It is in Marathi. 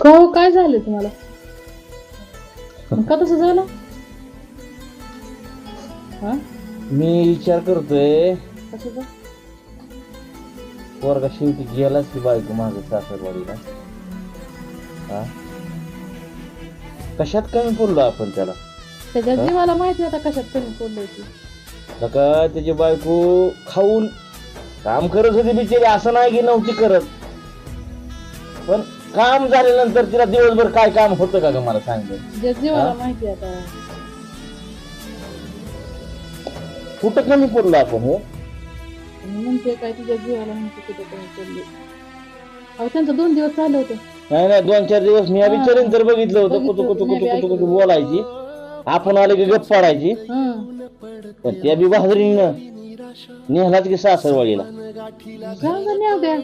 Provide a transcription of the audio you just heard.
हो, काय झालं तुम्हाला? का तसं झालं? हा? मी विचार करतोय कशाचं? पोरगा शेवटी गेलाच की बायको माझं सासरवाडीला. हा, कशात कमी पडलो आपण त्याला? त्याच्या जीवाला माहिती आता कशात कमी पडलंय ती. का त्याची बायको खाऊन काम करत होती बिचारी, असं नाही की नव्हती करत, पण काम झाल्यानंतर तिला दिवसभर काय काम होतं का ग मला सांग बरं? त्याच्या जीवाला माहिती आता. कुठं कमी पडलो आपण हे? आणि म्हणते काय तिच्या जीवाला माहिती कुठे कमी पडले. अहो त्यांचं 2 दिवस चालू होतं. नाही नाही, 2-4 दिवस मी बिचारीन तर बघितलं होतं, कुतू कुतू कुतू कुतू कुतू बोलायची, आपण आले की गप्प पाडायची. पण त्या बी बहादरीनं नेहलाच की सासरवाडीला. जाऊ द्या, न्याव द्या.